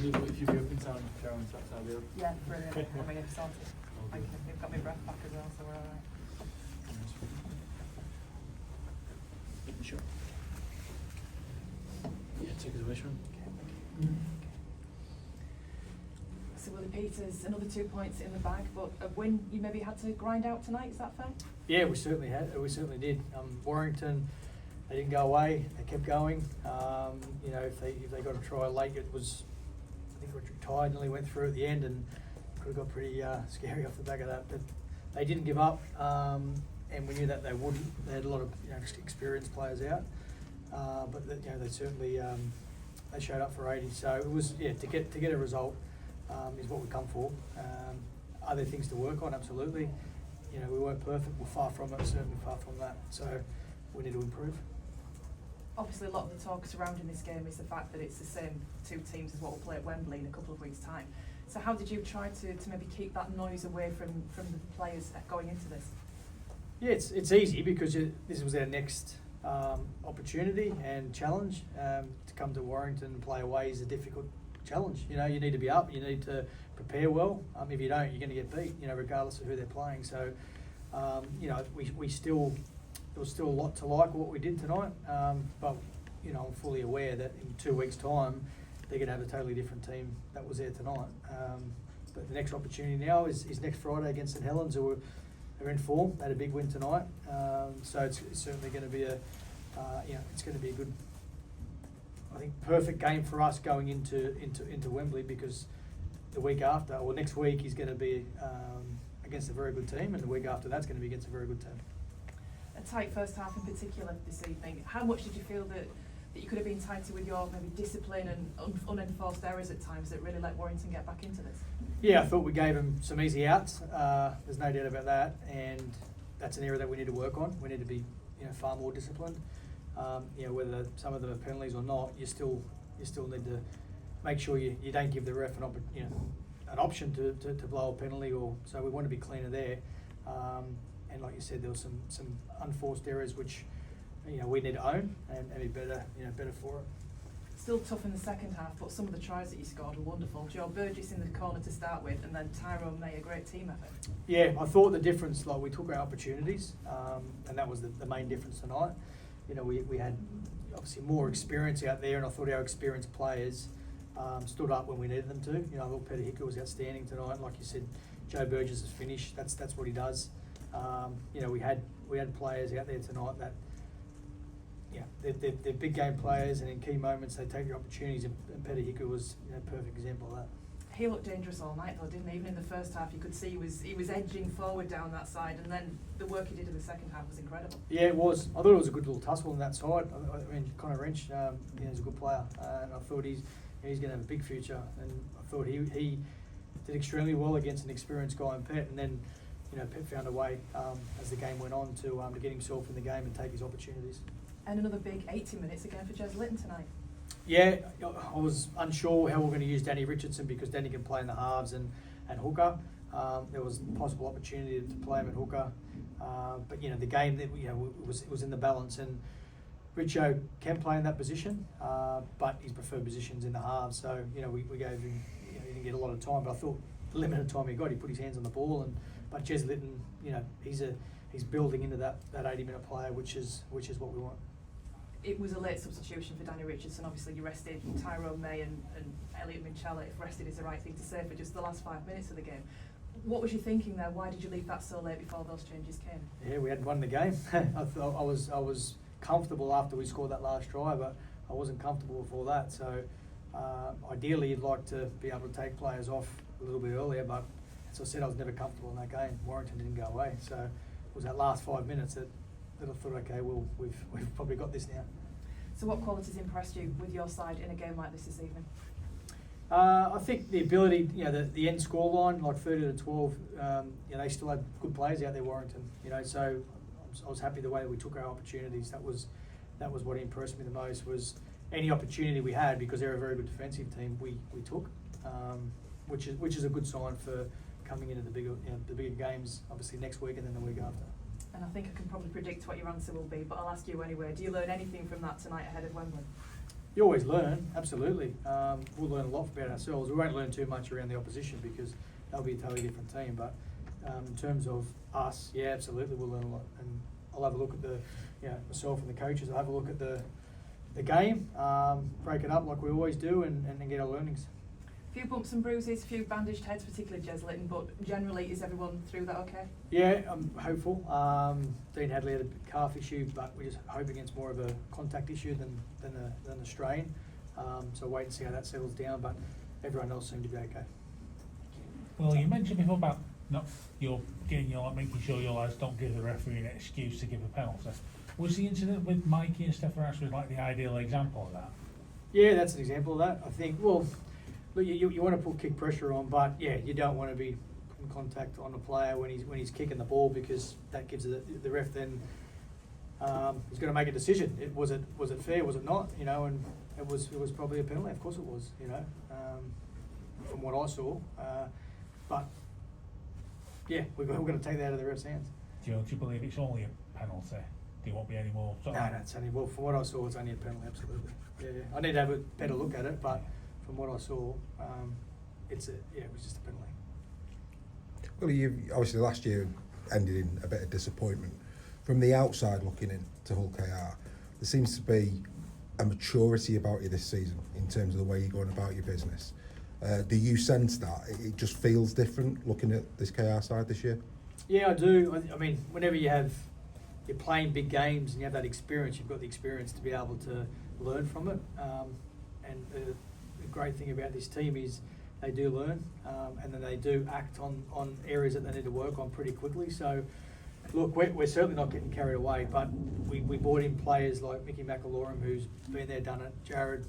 if you've been sound, Sharon, that's how they'll. Yeah, brilliant. I mean, it's sorted. They've got my breath back as well, so we're all right. Sure. Yeah, take us away, Sharon. So Willie Peters, another 2 points in the bag, but a win you maybe had to grind out tonight, is that fair? Yeah, we certainly did. Warrington, they didn't go away, they kept going. You know, if they got a try late, I think Richard Tide nearly went through at the end and could have got pretty scary off the back of that. But they didn't give up, and we knew that they wouldn't. They had a lot of experienced players out, but they certainly they showed up for 80. So it was to get a result is what we come for. Are there things to work on? Absolutely. You know, we weren't perfect. We're far from it. Certainly far from that. So we need to improve. Obviously, a lot of the talk surrounding this game is the fact that it's the same two teams as what will play at Wembley in a couple of weeks' time. So how did you try to maybe keep that noise away from the players going into this? Yeah, it's easy because this was our next opportunity and challenge. To come to Warrington and play away is a difficult challenge. You know, you need to be up, you need to prepare well. If you don't, you're going to get beat, regardless of who they're playing. So, there was still a lot to like what we did tonight. But, I'm fully aware that in 2 weeks' time, they're going to have a totally different team that was there tonight. But the next opportunity now is next Friday against St Helens, who are in form. They had a big win tonight. So it's certainly going to be it's going to be a good, I think, perfect game for us going into Wembley, because the week after, or next week, is going to be against a very good team, and the week after that's going to be against a very good team. A tight first half in particular this evening. How much did you feel that you could have been tighter with your maybe discipline and unenforced errors at times that really let Warrington get back into this? Yeah, I thought we gave them some easy outs. There's no doubt about that, and that's an area that we need to work on. We need to be, far more disciplined. Whether some of them are penalties or not, you still need to make sure you don't give the ref an option to blow a penalty, or so we want to be cleaner there. And like you said, there was some unforced errors which we need to own and be better for it. Still tough in the second half, but some of the tries that you scored were wonderful. Joe Burgess in the corner to start with, and then Tyrone May, a great team effort. Yeah, I thought the difference, we took our opportunities, and that was the main difference tonight. We had obviously more experience out there, and I thought our experienced players stood up when we needed them to. I thought Peter Hicker was outstanding tonight. Like you said, Joe Burgess is finished. That's what he does. We had players out there tonight that, they're big game players, and in key moments they take their opportunities. And Peter Hicker was a perfect example of that. He looked dangerous all night, though, didn't he? Even in the first half, you could see he was edging forward down that side, and then the work he did in the second half was incredible. Yeah, it was. I thought it was a good little tussle on that side. I mean, Connor Wrench, he's a good player, and I thought he's going to have a big future. And I thought he did extremely well against an experienced guy in Pet, and then Pet found a way as the game went on to get himself in the game and take his opportunities. And another big 80 minutes again for Jez Litton tonight. Yeah, I was unsure how we're going to use Danny Richardson, because Danny can play in the halves and hooker. There was a possible opportunity to play him at hooker, but the game that was in the balance, and Richo can play in that position, but his preferred position's in the halves. So we gave him. He didn't get a lot of time, but I thought the limited time he got, he put his hands on the ball, but Jez Litton, he's building into that 80-minute player, which is what we want. It was a late substitution for Danny Richardson. Obviously, you rested Tyrone May and Elliot Minchella, if rested is the right thing to say, for just the last 5 minutes of the game. What was you thinking there? Why did you leave that so late before those changes came? Yeah, we hadn't won the game. I thought I was comfortable after we scored that last try, but I wasn't comfortable before that. So ideally, you'd like to be able to take players off a little bit earlier, but as I said, I was never comfortable in that game. Warrington didn't go away, so it was that last 5 minutes that I thought, okay, we've probably got this now. So what qualities impressed you with your side in a game like this evening? I think the ability, the end scoreline, like 30-12, they still had good players out there, Warrington. So I was happy the way that we took our opportunities. That was what impressed me the most, was any opportunity we had, because they're a very good defensive team, we took, which is a good sign for coming into the bigger games, obviously next week and then the week after. And I think I can probably predict what your answer will be, but I'll ask you anyway. Do you learn anything from that tonight ahead of Wembley? You always learn, absolutely. We'll learn a lot about ourselves. We won't learn too much around the opposition because they'll be a totally different team. But in terms of us, yeah, absolutely, we'll learn a lot. And I'll have a look at myself and the coaches. I'll have a look at the game, break it up like we always do, and get our learnings. A few bumps and bruises, a few bandaged heads, particularly Jez Litton, but generally, is everyone through that okay? Yeah, I'm hopeful. Dean Hadley had a calf issue, but we're just hoping it's more of a contact issue than a strain. So wait and see how that settles down, but everyone else seemed to be okay. Well, you mentioned before about making sure your lads don't give the referee an excuse to give a penalty. Was the incident with Mikey and Stefan actually like the ideal example of that? Yeah, that's an example of that. I think. Well, look, you want to put kick pressure on, but yeah, you don't want to be putting contact on a player when he's kicking the ball, because that gives the ref then he's got to make a decision. Was it fair? Was it not? You know, and it was probably a penalty. Of course it was. You know, from what I saw, but yeah, we're going to take that out of the ref's hands. Do you believe it's only a penalty? There won't be any more. No, it's only, well, from what I saw, it's only a penalty. Absolutely. Yeah. I need to have a better look at it, but from what I saw, it was just a penalty. Well, you obviously last year ended in a bit of disappointment. From the outside looking into Hull KR, there seems to be a maturity about you this season in terms of the way you're going about your business. Do you sense that? It just feels different looking at this KR side this year? Yeah, I do. I mean, whenever you're playing big games and you have that experience, you've got the experience to be able to learn from it. And the great thing about this team is they do learn, and then they do act on areas that they need to work on pretty quickly. So, look, we're certainly not getting carried away, but we brought in players like Mickey McAlorum, who's been there, done it. Jared,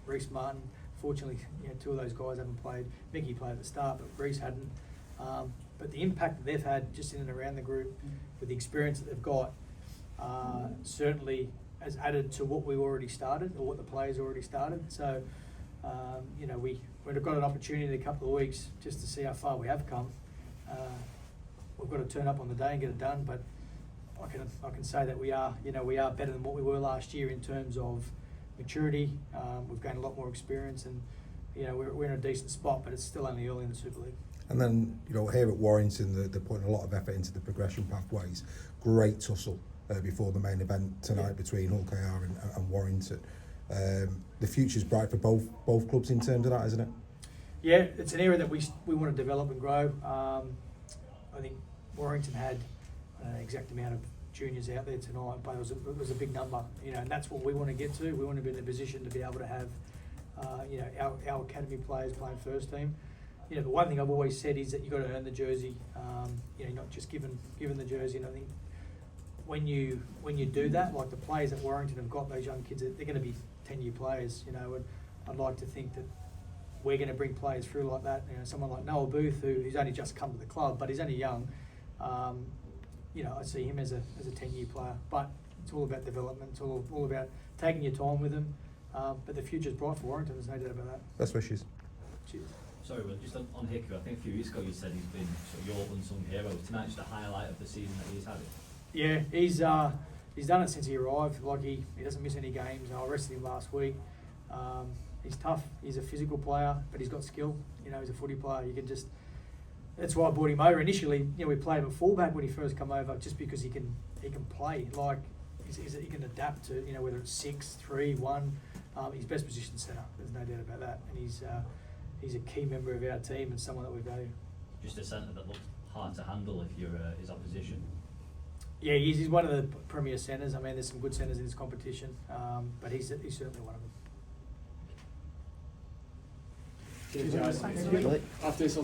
Reece Martin. Fortunately, two of those guys haven't played. Mickey played at the start, but Reece hadn't. But the impact that they've had just in and around the group, with the experience that they've got, certainly has added to what we already started, or what the players already started. So, we've got an opportunity in a couple of weeks just to see how far we have come. We've got to turn up on the day and get it done. But I can say that we are better than what we were last year in terms of maturity. We've gained a lot more experience, and we're in a decent spot, but it's still only early in the Super League. And then here at Warrington, they're putting a lot of effort into the progression pathways. Great tussle before the main event tonight between Hull KR and Warrington. The future's bright for both clubs in terms of that, isn't it? Yeah, it's an area that we want to develop and grow. I think Warrington had an exact amount of juniors out there tonight, but it was a big number, and that's what we want to get to. We want to be in a position to be able to have, our academy players playing first team. The one thing I've always said is that you've got to earn the jersey. Not just given the jersey. And I think when you do that, like the players at Warrington have got, those young kids, they're going to be 10-year players. And I'd like to think that we're going to bring players through like that. Someone like Noah Booth, who's only just come to the club, but he's only young. I see him as a 10-year player, but it's all about development. It's all about taking your time with him. But the future's bright for Warrington. There's no doubt about that. Best wishes. Cheers. Sorry, Will, just on Hickey, I think a few weeks ago you said he's been sort of your unsung hero. Tonight's the highlight of the season that he's had it. Yeah, he's done it since he arrived. Like he doesn't miss any games. I rested him last week. He's tough. He's a physical player, but he's got skill. He's a footy player. That's why I brought him over. Initially, we played him at fullback when he first come over, just because he can play. Like he can adapt to whether it's 6, 3, 1. His best position centre. There's no doubt about that. And he's a key member of our team and someone that we value. Just a centre that looks hard to handle if you're his opposition. Yeah, he's one of the premier centres. I mean, there's some good centres in this competition, but he's certainly one of them. Cheers, guys. Thanks, Willie. After this,